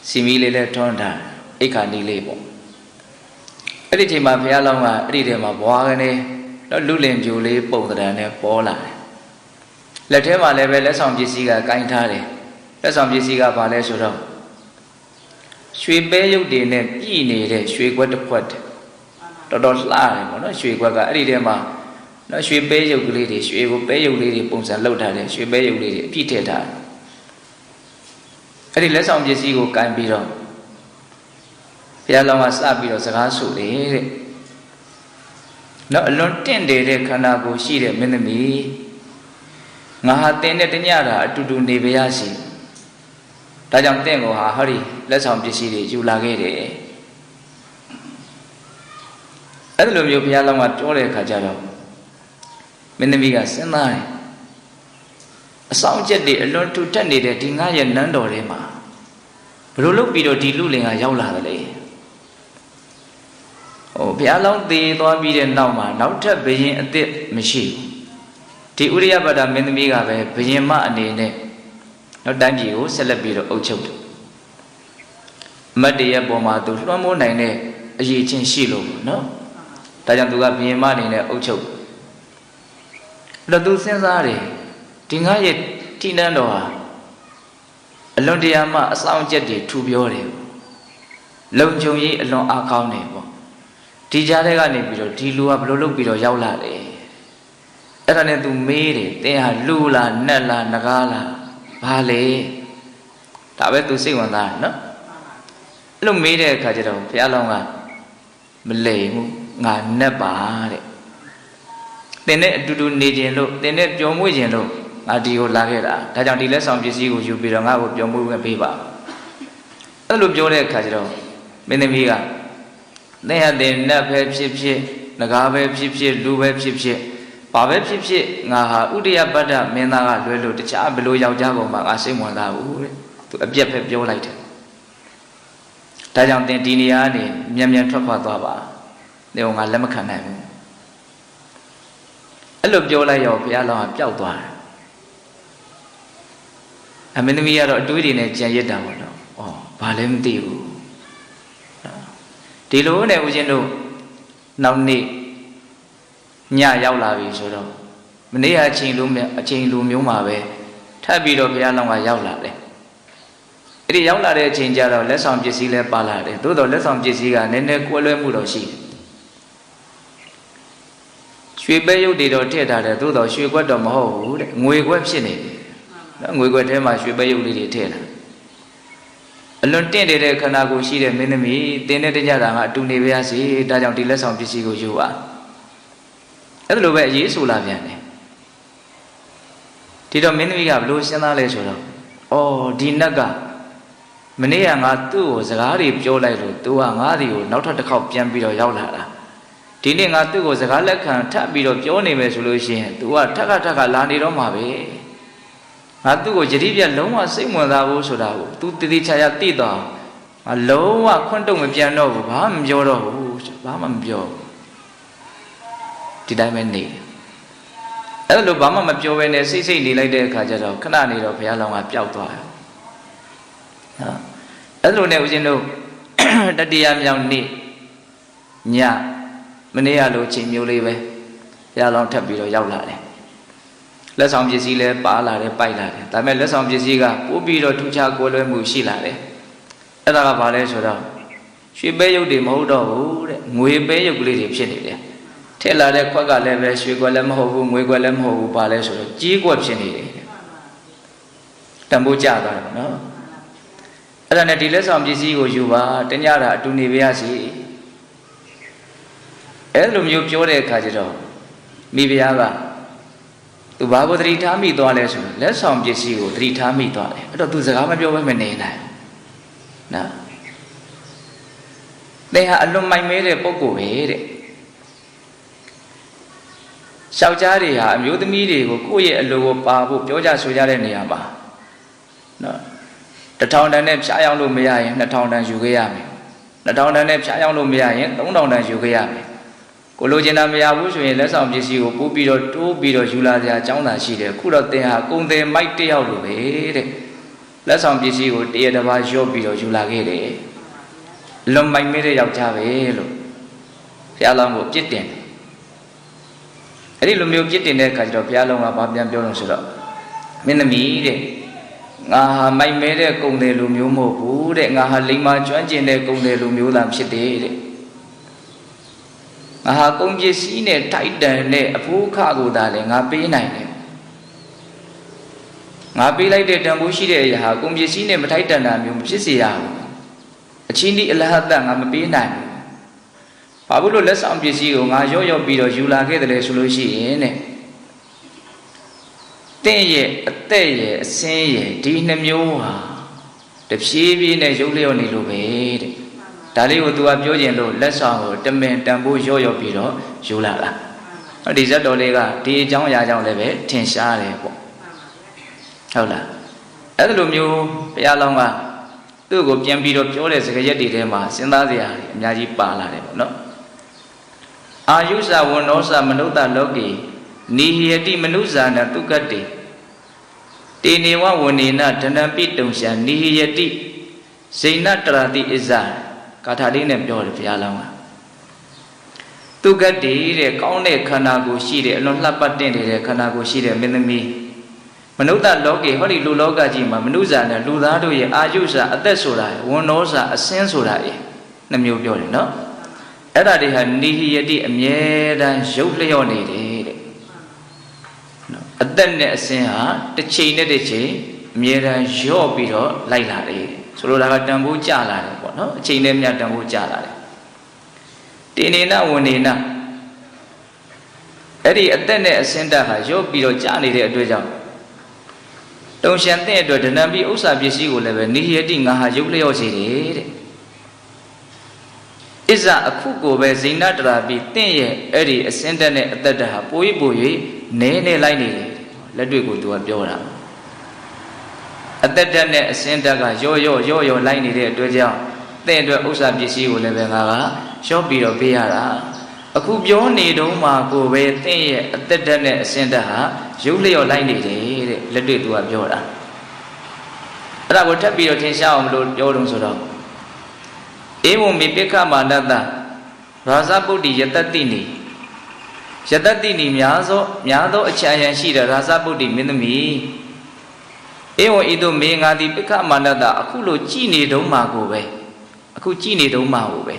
စီမီလေးလည်းထွန်းထားအိတ်ခါနီးလေးပေါ့အဲ့ဒီချိန်မှာဘုရားလောင်းကအဲ့ဒီထဲမှာဘွားကနေတော့လူလင်ပြူလေးပုံသဏ္ဍာန်နဲ့ပေါ်လာတယ်လက်ထဲမှာလည်းပဲလက်ဆောင်ပစ္စည်းကကင်ထားတယ်လက်ဆောင်ပစ္စည်းကဘာလဲဆိုတော့ရွှေပဲရုပ်တွေနဲ့ပြည်နေတဲ့ရွှေခွက်တစ်ခွက်တော်တော်လှတယ်ပေါ့နော်ရွှေခွက်ကအဲ့ဒီထဲမှာနော်ရွှေပဲရုပ်ကလေးတွေရွှေကိုပဲရုပ်လေးတွေပုံစံလောက်ထားတယ်ရွှေပဲရုပ်လေးတွေအပြည့်ထည့်ထားတယ်အဲ့ဒီလက်ဆောင်ပစ္စည်းကိုကင်ပြီးတော့ဘုရားလောင်းကစပြီးတော့စကားဆိုတယ်တဲ့နော်အလွန်တင့်တယ်တဲ့ခန္ဓာကိုယ်ရှိတဲ့မင်းသမီးငါဟာသင်နဲ့တညတာအတူတူနေပါရစေဒါကြောင့်သင်ကိုဟာဟောဒီလက်ဆောင်ပစ္စည်းတွေယူလာခဲ့တယ်အဲ့လိုမျိုးဘုရားလောင်းကပြောတဲ့အခါကျတော့မင်းသမီးကစဉ်းစားတယ်အဆောင်ချက်တွေအလွန်ထူထပ်နေတဲ့ဒီငါရဲ့နန်းတော်ထဲမှာဘယ်လိုလုပ်ပြီးတော့ဒီလူလင်ကရောက်လာတယ်လေဟိုဘုရားလောင်းသေသွားပြီးတဲ့နောက်မှာနောက်ထပ်ဘယင်အစ်စ်မရှိဘူးဒီဥရိယပတ္တမင်းသမီးကပဲဘယင်မအနေနဲ့နောက်တိုင်းပြည်ကိုဆက်လက်ပြီးတော့အုပ်ချုပ်တယ်အမတ်တရပေါ်မှာသူလွှမ်းမိုးနိုင်တဲ့အရေးချင်းရှိလို့နော်ဒါကြောင့်သူကဘယင်မအနေနဲ့အုပ်ချုပ်လို့သူစဉ်းစားတယ်ဒီငါရဲ့တိနန်းတော်ဟာအလွန်တရာမှအဆောင်ချက်တွေထူပြောတယ်လုံခြုံရေးအလွန်အားကောင်းတယ်ပေါ့ဒီကြားထဲကနေပြီးတော့ဒီလူကဘယ်လိုလုပ်ပြီးတော့ရောက်လာလဲအဲ့ဒါနဲ့သူမေးတယ်တင်းဟာလူလားနတ်လားနဂါးလားဘာလဲဒါပဲသူစိတ်ဝင်စားတယ်နော်အဲ့လိုမေးတဲ့အခါကျတော့ဘုရားလောင်းကမလိမ်ဘူးငါနတ်ပါတဲ့တင်းနဲ့အတူတူနေခြင်းလို့တင်းနဲ့ပျော်မွေ့ခြင်းလို့ငါဒီကိုလာခဲ့တာဒါကြောင့်ဒီလက်ဆောင်ပစ္စည်းကိုယူပြီးတော့ငါ့ကိုပျော်မွေ့ခွင့်ပေးပါအဲ့လိုပြောတဲ့အခါကျတော့မင်းသမီးကသင်ဟာသင်နတ်ပဲဖြစ်ဖြစ်နဂါးပဲဖြစ်ဖြစ်လူပဲဖြစ်ဖြစ်ဘာပဲဖြစ်ဖြစ်ငါဟာဥဒယပတ္တမင်းသားကလွဲလို့တခြားဘယ်လိုယောက်ျားကောင်မှငါစိတ်ဝင်စားဘူးတဲ့သူအပြက်ပဲပြောလိုက်တယ်ဒါကြောင့်သင်ဒီနေရာကနေမြန်မြန်ထွက်ခွာသွားပါသင်ကငါလက်မခံနိုင်ဘူးအဲ့လိုပြောလိုက်ရောဘုရားလောင်းကပျောက်သွားတယ်အမင်းသမီးကတော့အတွေးတွေနဲ့ကြံရစ်တာပေါ့နော်ဩဘာလဲမသိဘူးဒီလိုနဲ့ဦးဇင်းတို့နောက်နေ့ညရောက်လာပြီဆိုတော့မနေ့ကအချိန်လိုမျိုးမှာပဲထပ်ပြီးတော့ဘုရားလောင်းကရောက်လာတယ်အဲ့ဒီရောက်လာတဲ့အချိန်ကျတော့လက်ဆောင်ပစ္စည်းလည်းပါလာတယ်သို့တော့လက်ဆောင်ပစ္စည်းကနည်းနည်းကွဲလွဲမှုတော့ရှိတယ်ရွှေပဲရုပ်တွေတော့ထည့်ထားတယ်သို့တော့ရွှေခွက်တော့မဟုတ်ဘူးတဲ့ငွေခွက်ဖြစ်နေတယ်နော်ငွေခွက်ထဲမှာရွှေပဲရုပ်လေးတွေထည့်လာအလွန်တင့်တဲ့ခန္ဓာကိုယ်ရှိတဲ့မင်းသမီးတင်းတဲ့ကြတာကအတူနေပါရစေဒါကြောင့်ဒီလက်ဆောင်ပစ္စည်းကိုယူပါအဲ့လိုပဲအရေးဆိုလာပြန်တယ်ဒီတော့မင်းသမီးကဘလို့စဉ်းစားလဲဆိုတော့ဩဒီနတ်ကမနေ့ကငါသူ့ကိုစကားတွေပြောလိုက်လို့ तू ကငါ့ဒီကိုနောက်ထပ်တစ်ခေါက်ပြန်ပြီးတော့ရောက်လာတာဒီနေ့ငါသူ့ကိုစကားလက်ခံထပ်ပြီးတော့ပြောနေမယ်ဆိုလို့ရှိရင် तू ကထက်ကလာနေတော့မှာပဲငါသူ့ကိုယတိပြတ်လုံးဝစိတ်ဝင်စားဖို့ဆိုတာကို तू တတိချာချာသိတော့ငါလုံးဝခွန့်တုံမပြန်တော့ဘူးဘာမှမပြောတော့ဘူးဘာမှမပြောဒီတိုင်းပဲနေအဲ့လိုဘာမှမပြောဘဲနဲ့စိတ်နေလိုက်တဲ့အခါကျတော့ခဏနေတော့ဘုရားလောင်းကပျောက်သွားတယ်နော်အဲ့လိုနဲ့ဦးဇင်းတို့တတိယမြောက်နေ့ညမနေ့ကလိုချိန်မျိုးလေးပဲဘုရားလောင်းထပ်ပြီးတော့ရောက်လာတယ်လက်ဆောင်ပစ္စည်းလည်းပါလာတယ်ပိုက်လာတယ်ဒါပေမဲ့လက်ဆောင်ပစ္စည်းကပို့ပြီးတော့ထူးခြားကိုယ်လွဲမှုရှိလာတယ်အဲ့ဒါကဘာလဲဆိုတော့ရွှေပဲရုပ်တွေမဟုတ်တော့ဘူးတဲ့ငွေပဲရုပ်ကလေးတွေဖြစ်နေတယ်ထည့်လာတဲ့ခွက်ကလည်းပဲရွှေခွက်လည်းမဟုတ်ဘူးငွေခွက်လည်းမဟုတ်ဘူးဘာလဲဆိုတော့ကြီးခွက်ဖြစ်နေတယ်တန်ဖိုးကျသွားတယ်နော်အဲ့ဒါနဲ့ဒီလက်ဆောင်ပစ္စည်းကိုယူပါတညတာအတူနေပါရစေအဲ့လိုမျိုးပြောတဲ့အခါကျတော့မိဖုရားကသူဘာကိုသတိထားမိသွားလဲဆိုတော့လက်ဆောင်ပစ္စည်းကိုသတိထားမိသွားတယ်အဲ့တော့သူစကားမပြောဘဲမနေနိုင်နော်သင်ဟာအလွန်မိုက်မဲတဲ့ပုဂ္ဂိုလ်ပဲတဲ့ယောက်ျားတွေဟာအမျိုးသမီးတွေကိုကိုယ့်ရဲ့အလိုကိုပါဖို့ပြောကြဆိုကြတဲ့နေရာမှာနော်1000တန်နဲ့ဖြားရောက်လို့မရရင်2000တန်ယူခဲ့ရမယ်2000တန်နဲ့ဖြားရောက်လို့မရရင်3000တန်ယူခဲ့ရမယ်ကိုလိုချင်တာမရဘူးဆိုရင်လက်ဆောင်ပစ္စည်းကိုပို့ပြီးတော့တိုးပြီးတော့ယူလာကြအကြောင်းသာရှိတယ်ခုတော့သင်ဟာကုံတယ်မိုက်တယောက်လိုပဲတဲ့ လက်ဆောင်ပစ္စည်းကိုတရတဘာရော့ပြီးတော့ယူလာခဲ့တယ်လွန်မိုက်မဲတဲ့ယောက်ျားပဲလို့ဘုရားလောင်းကိုပြစ်တင်တယ်အဲ့ဒီလိုမျိုးပြစ်တင်တဲ့အခါကျတော့ဘုရားလောင်းကဘာပြန်ပြောလို့ဆိုတော့မင်းသမီးတဲ့ငါဟာမိုက်မဲတဲ့ကုံတယ်လူမျိုးမဟုတ်ဘူးတဲ့ငါဟာလိမ္မာကျွမ်းကျင်တဲ့ကုံတယ်လူမျိုးသားဖြစ်တယ်တဲ့ငါဟာကုံပစ္စည်းနဲ့ထိုက်တန်တဲ့အဖိုးခကိုသာလေငါပေးနိုင်တယ်ငါပေးလိုက်တဲ့တန်ဖိုးရှိတဲ့အရာဟာကုံပစ္စည်းနဲ့မထိုက်တန်တာမျိုးမဖြစ်စေရဘူးအချင်းဒီအလဟတ်ငါမပေးနိုင်ဘူးဘာလို့လို့လက်ဆောင်ပစ္စည်းကိုငါရော့ပြီးတော့ယူလာခဲ့တယ်လဲဆိုလို့ရှိရင်တဲ့တင့်ရဲ့အသက်ရဲ့အစင်းရဲ့ဒီနှမျိုးဟာတဖြည်းဖြည်းနဲ့ရုပ်လျော့နေလို့ပဲတဲ့ဒါလေးကို तू ကပြောကျင်လို့လက်ဆောင်ကိုတမင်တန်ဖိုးရော့ပြီးတော့ယူလာတာဒီဇက်တော်လေးကဒီအကြောင်းအရာကြောင့်လည်းပဲထင်ရှားတယ်ပေါ့ဟုတ်လားအဲ့လိုမျိုးဘုရားလောင်းကသူ့ကိုပြန်ပြီးတော့ပြောတဲ့စကားရက်တွေထဲမှာစဉ်းစားစရာတွေအများကြီးပါလာတယ်ပေါ့နော်အာယုဇဝန္နောဇမနုဿလောကေနိဟယတိမနုဇာနာတုကတေတေနေဝဝနေနဒဏပိတုံရှာနိဟယတိဇိနတရာတိဣဇာကာထာလေးနဲ့ပြောတယ်ဘုရားလောင်းကတုကတေတဲ့ကောင်းတဲ့ခန္ဓာကိုယ်ရှိတဲ့အလွန်လှပတင့်နေတဲ့ခန္ဓာကိုယ်ရှိတဲ့မင်းသမီးမနုဿလောကေဟောဒီလူလောကကြီးမှာမနုဇာနဲ့လူသားတို့ရဲ့အာယုဇာအသက်ဆိုတာဝန္နောဇာအစင်းဆိုတာနှမျိုးပြောတယ်နော်အဲ့ဒါတွေဟာနိဟိယတိအမြဲတမ်းရုပ်လျော့နေတယ်တဲ့အသက်နဲ့အစင်းဟာတစ်ချိန်နဲ့တစ်ချိန်အမြဲတမ်းလျော့ပြီးတော့လိုက်လာတယ်ဆိုလိုတာကတန်ဖိုးကျလာတယ်ပေါ့နော်အချိန်နဲ့မြတ်တန်ဖိုးကျလာတယ်တေနေနဝနေနအဲ့ဒီအသက်နဲ့အစင်းတက်ဟာလျော့ပြီးတော့ကျနေတဲ့အတွက်ကြောင့်တုံရှန်တဲ့အတွက်ဒဏ္ဍပိဥစ္စာပစ္စည်းကိုလည်းပဲနိဟိယတိငါဟာရုပ်လျော့စေတယ်တဲ့ဣဇအခုကိုပဲဇိနတရာပိတင့်ရဲ့အဲ့ဒီအစင်းတက်နဲ့အသက်တက်ဟာပို၍ပို၍နဲနေလိုက်နေတယ်လက်တွေ့ကိုသူကပြောတာအသက်တက်နဲ့အစင်းတက်ကရော့လိုက်နေတဲ့အတွက်ကြောင့်တဲ့အတွက်ဥစ္စာပစ္စည်းကိုလည်းပဲငါကလျှော့ပြီးတော့ပေးရတာအခုပြောနေတုန်းမှာကိုပဲတင့်ရဲ့အသက်တက်နဲ့အစင်းတက်ဟာရုပ်လျော့လိုက်နေတယ်တဲ့လက်တွေ့သူကပြောတာအဲ့ဒါကိုထပ်ပြီးတော့ထင်ရှားအောင်မလို့ပြောတော့ဆိုတော့ဧဝံမေပိက္ခမာနတရာဇပုတ္တိယတတိနိယတတိနိများသောအချာယံရှိတဲ့ရာဇပုတ္တိမင်းသမီးဧဝံဤသို့မေငါသည်ပိက္ခမာနတအခုလိုကြည်နေတုံးမှာကိုပဲအခုကြည်နေတုံးမှာကိုပဲ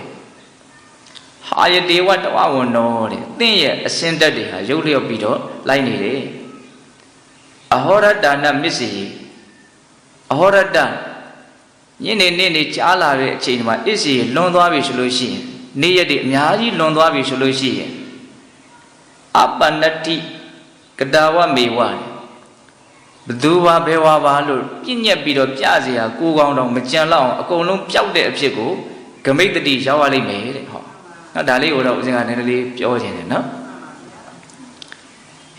ဟာယတေဝတဝဝနောတဲ့သင်ရဲ့အစင်းတက်တွေဟာရုပ်လျော့ပြီးတော့လိုက်နေတယ်အဟောရတနာမစ္စေအဟောရတညနေနေ့ကြားလာတဲ့အချိန်မှာအစ္စေလွန်သွားပြီဆိုလို့ရှိရင်နေ့ရက်တွေအများကြီးလွန်သွားပြီဆိုလို့ရှိရင်အပနတိကတဝမေဝဘသူပါဘယ်ဝါပါလို့ပြည့်ညက်ပြီးတော့ပြเสียကိုကောင်းတော့မကြံလောက်အောင်အကုန်လုံးပျောက်တဲ့အဖြစ်ကိုဂမိတ်တတိရောက်ရလိမ့်မယ်တဲ့ဟောနော်ဒါလေးကိုတော့ဦးဇင်းကနည်းနည်းလေးပြောခြင်းတယ်နော်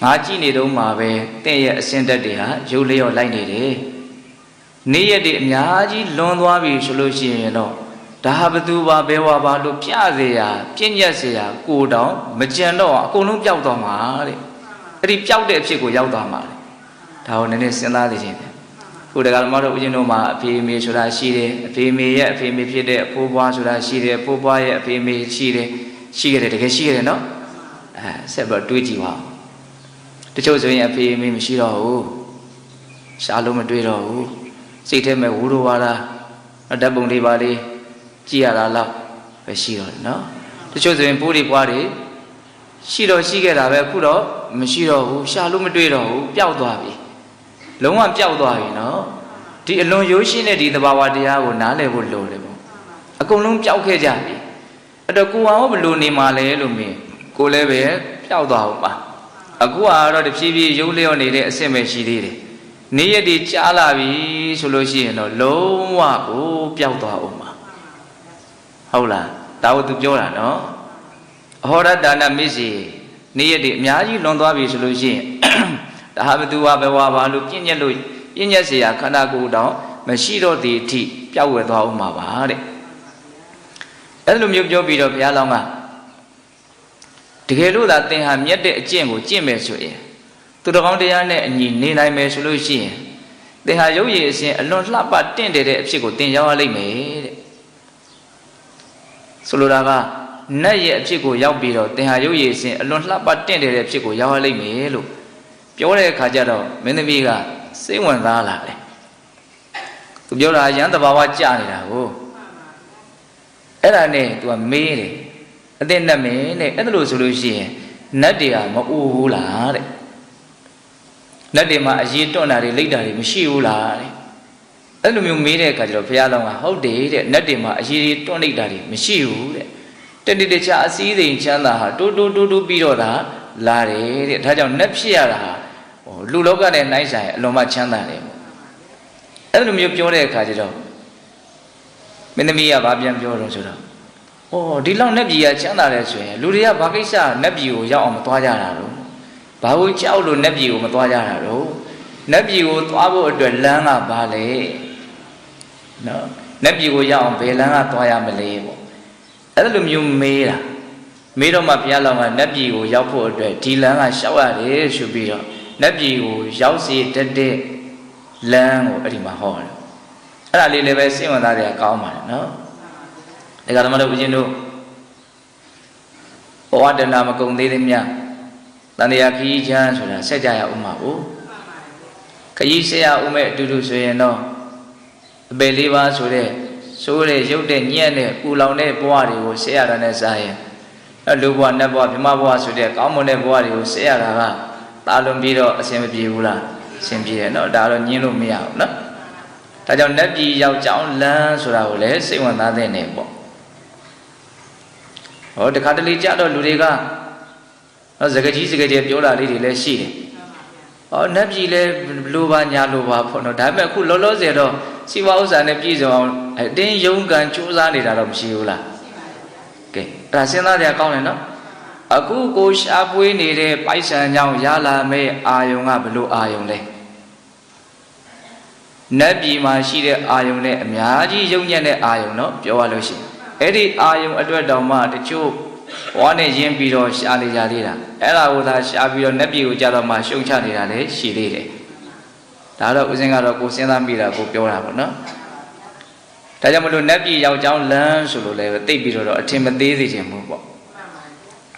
ငါကြည့်နေတော့မှာပဲတင့်ရဲ့အစင်းတက်တွေဟာရုပ်လျော့လိုက်နေတယ်နေ့ရက်တွေအများကြီးလွန်သွားပြီဆိုလို့ရှိရင်တော့ဒါဟာဘသူပါဘယ်ဝါပါလို့ပြเสียပြည့်ညက်เสียကိုတောင်မကြံတော့အကုန်လုံးပျောက်သွားမှာတဲ့အဲ့ဒီပျောက်တဲ့အဖြစ်ကိုရောက်သွားမှာလေဒါကိုနည်းနည်းစဉ်းစားနေခြင်းတယ်ခုတကယ်လို့ဦးဇင်းတို့မှာအဖေအမေဆိုတာရှိတယ်အဖေအမေရဲ့အဖေအမေဖြစ်တဲ့အဖိုးဘွားဆိုတာရှိတယ်အဖိုးဘွားရဲ့အဖေအမေရှိတယ်တကယ်ရှိရတယ်နော်ဆက်ပြီးတွေးကြည့်ပါတချို့ဆိုရင်အဖေအမေမရှိတော့ဘူးရှားလို့မတွေးတော့ဘူးစိတ်ထဲမှာဝူရိုဝါဒဓာတ်ပုံလေးပါလေးကြည့်ရတာလောက်ပဲရှိတော့တယ်နော်တချို့ဆိုရင်ပိုးတွေပွားတွေရှိတော့ရှိခဲ့တာပဲအခုတော့မရှိတော့ဘူးရှာလို့မတွေ့တော့ဘူးပျောက်သွားပြီလုံးဝပျောက်သွားပြီနော်ဒီအလွန်ရိုးရှင်းတဲ့ဒီသဘာဝတရားကိုနားလည်ဖို့လိုတယ်ပေါ့အကုန်လုံးပျောက်ခဲ့ကြပြီအဲ့တော့ကိုအောင်ဘယ်လိုနေမှာလဲလို့မင်းကိုလည်းပဲပျောက်သွားအောင်ပါအခုကတော့တဖြည်းဖြည်းရုပ်လျော့နေတဲ့အဆင့်ပဲရှိသေးတယ်နေ့ရက်တွေကြားလာပြီဆိုလို့ရှိရင်တော့လုံးဝကိုပျောက်သွားအောင်ပါဟုတ်လားဒါကိုသူပြောတာနော်အဟောရဒါနမစ္စေနေ့ရက်တွေအများကြီးလွန်သွားပြီဆိုလို့ရှိရင်ဒါဟာဘသူဟာဘယ်ဝါပါလို့ပြည့်ညက်เสียခန္ဓာကိုယ်တောင်မရှိတော့သည်အထိပျောက်ဝယ်သွားအောင်ပါတဲ့အဲ့လိုမျိုးပြောပြီးတော့ဘုရားလောင်းကတကယ်လို့သာသင်ဟာမြတ်တဲ့အကျင့်ကိုကျင့်မယ်ဆိုရင်သူတော်ကောင်းတရားနဲ့အညီနေနိုင်မယ်ဆိုလို့ရှိရင် သင်ဟာရုပ်ရည်အစဉ်အလွန်လှပတင့်တယ်တဲ့အဖြစ်ကိုသင်ရောက်ရလိမ့်မယ်တဲ့ဆိုလိုတာကနတ်ရဲ့အဖြစ်ကိုရောက်ပြီးတော့သင်ဟာရုပ်ရည်အစဉ်အလွန်လှပတင့်တယ်တဲ့အဖြစ်ကိုရောက်ရလိမ့်မယ်လို့ပြောတဲ့အခါကျတော့မင်းသမီးကစိတ်ဝင်စားလာတယ်သူပြောတာရန်တဘာဝကြနေတာကိုအဲ့ဒါနဲ့သူကမေးတယ်အသိနဲ့မင်းတဲ့အဲ့ဒါလို့ဆိုလို့ရှိရင်နတ်တွေကမအူဘူးလားတဲ့နတ်တွေမှာအရေးတွန့်တာတွေလိတ်တာတွေမရှိဘူးလားတဲ့အဲ့လိုမျိုးမေးတဲ့အခါကျတော့ဘုရားလောင်းကဟုတ်တယ်တဲ့နတ်တွေမှာအရေးတွန့်လိတ်တာတွေမရှိဘူးတဲ့တတိတခြားအစည်းစိမ်ချမ်းသာဟာတိုးပြီးတော့ဒါလာတယ်တဲ့ဒါကြောင့်နတ်ဖြစ်ရတာဟာလူလောကနဲ့နှိုင်းဆိုင်အလွန်မှချမ်းသာတယ်ပေါ့အဲ့လိုမျိုးပြောတဲ့အခါကျတော့မင်းသမီးကဘာပြန်ပြောတော့ဆိုတော့ဒီလောက်နတ်ပြည်ကချမ်းသာတယ်ဆိုရင်လူတွေကဘာကိစ္စနတ်ပြည်ကိုရောက်အောင်မသွားကြတာတော့ဘာလို့ကြောက်လို့နတ်ပြည်ကိုမသွားကြတာတော့နတ်ပြည်ကိုသွားဖို့အတွက်လမ်းကဘာလဲနော်နတ်ပြည်ကိုရောက်အောင်ဘယ်လမ်းကသွားရမလဲပေါ့အဲ့လိုမျိုးမေးတာမေးတော့မှဘုရားလောင်းကနတ်ပြည်ကိုရောက်ဖို့အတွက်ဒီလမ်းကရှောက်ရတယ်ဆိုပြီးတော့နတ်ပြည်ကိုရောက်စီတတ်တဲ့လမ်းကိုအဲ့ဒီမှာဟောတယ်အဲ့ဒါလေးလည်းပဲစိတ်ဝင်စားတယ်ကောင်းပါတယ်နော်ဒါကဓမ္မတို့ဦးဇင်းတို့ဘဝတဏမကုံသေးသည်မြတ်တန်တရားခရီးချမ်းဆိုတာဆက်ကြရဦးမှာကိုခရီးဆက်ရဦးမဲ့အတူတူဆိုရင်တော့အပေလေးပါဆိုတဲ့ဆိုးတဲ့ရုပ်တဲ့ညံ့တဲ့ပူလောင်တဲ့ဘဝတွေကိုဆက်ရတာနဲ့စားရင်လူဘဝနတ်ဘဝဗြဟ္မဘဝဆိုတဲ့ကောင်းမွန်တဲ့ဘဝတွေကိုဆက်ရတာကတာလွန်ပြီးတော့အဆင်မပြေဘူးလားအဆင်ပြေတယ်နော်ဒါတော့ညင်းလို့မရဘူးနော်ဒါကြောင့်နတ်ပြည်ရောက်ကြောင်းလမ်းဆိုတာကိုလည်းစိတ်ဝင်စားတဲ့နေပေါ့တခါတလေကြတော့လူတွေကစကားကြီးစကားကျယ်ပြောတာလေးတွေလည်းရှိတယ်နတ်ပြည်လည်းလိုပါညာလိုပါပေါ့နော်ဒါပေမဲ့အခုလောလောဆယ်တော့စီဝါဥစ္စာနဲ့ပြည်စုံအောင်အတင်းယုံကန်စူးစမ်းနေတာတော့မရှိဘူးလားကဲအဲ့ဒါစဉ်းစားကြကောင်းတယ်နော်အခုကိုရှားပွေးနေတဲ့ပိုက်ဆံကြောင့်ရလာမဲ့အာယုံကဘလို့အာယုံလဲနတ်ပြည်မှာရှိတဲ့အာယုံနဲ့အများကြီးယုံညံ့တဲ့အာယုံနော်ပြောရလို့ရှိရင်အဲ့ဒီအာယုံအတွက်တောင်မှတချို့ဝါနဲ့ရင်းပြီးတော့ရှားနေကြသေးတာအဲ့ဒါကိုသာရှားပြီးတော့နတ်ပြည်ကိုကြတော့မှရှုံချနေတာလည်းရှိသေးတယ်ဒါတော့ဦးဇင်းကတော့ကိုစဉ်းစားမိတာကိုပြောတာပေါ့နော်ဒါကြောင့်မလို့နတ်ပြည်ရောက်ကြောင်းလမ်းဆိုလို့လည်းသိပြီးတော့အထင်မသေးစေချင်ဘူးပေါ့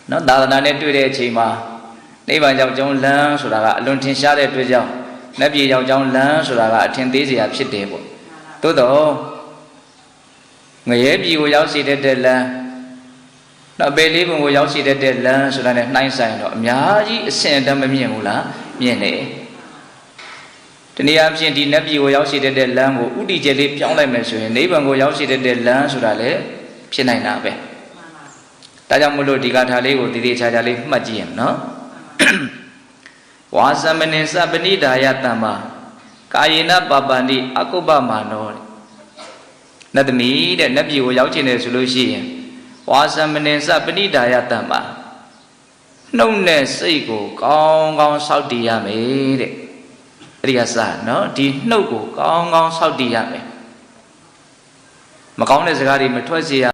နော်သာသနာနဲ့တွေ့တဲ့အချိန်မှာနိဗ္ဗာန်ရောက်ကြောင်းလမ်းဆိုတာကအလွန်ထင်ရှားတဲ့အတွက်ကြောင့်နတ်ပြည်ရောက်ကြောင်းလမ်းဆိုတာကအထင်သေးစရာဖြစ်တယ်ပေါ့သို့တော့ငရဲပြည်ကိုရောက်စီတဲ့လမ်းနောက်ပေလေးဘုံကိုရောက်စီတဲ့လမ်းဆိုတာနဲ့နှိုင်းဆိုင်တော့အများကြီးအဆင့်အတန်းမမြင်ဘူးလားမြင်တယ်တနည်းအားဖြင့်ဒီနတ်ပြည်ကိုရောက်စီတဲ့လမ်းကိုဥတီကျက်လေးပြောင်းလိုက်မယ်ဆိုရင်နိဗ္ဗာန်ကိုရောက်စီတဲ့လမ်းဆိုတာလည်းဖြစ်နိုင်တာပဲဒါကြောင့်မလို့ဒီဂါထာလေးကိုတည်တည်ချာချာလေးမှတ်ကြည့်ရမယ်နော်ဝါသမနိသပဏိဒါယတမ္မာကာယေနပပန္တိအကုပ္ပမာနောနတ်သမီးတဲ့နတ်ပြည်ကိုရောက်ချင်တယ်ဆိုလို့ရှိရင်ဝါသမနိသပဏိဒါယတမ္မာနှုတ်နဲ့စိတ်ကိုကောင်းကောင်းစောင့်တည်ရမယ်တဲ့အဲ့ဒီကစနော်ဒီနှုတ်ကိုကောင်းကောင်းစောင့်တည်ရမယ်မကောင်းတဲ့စကားတွေမထွက်စေရ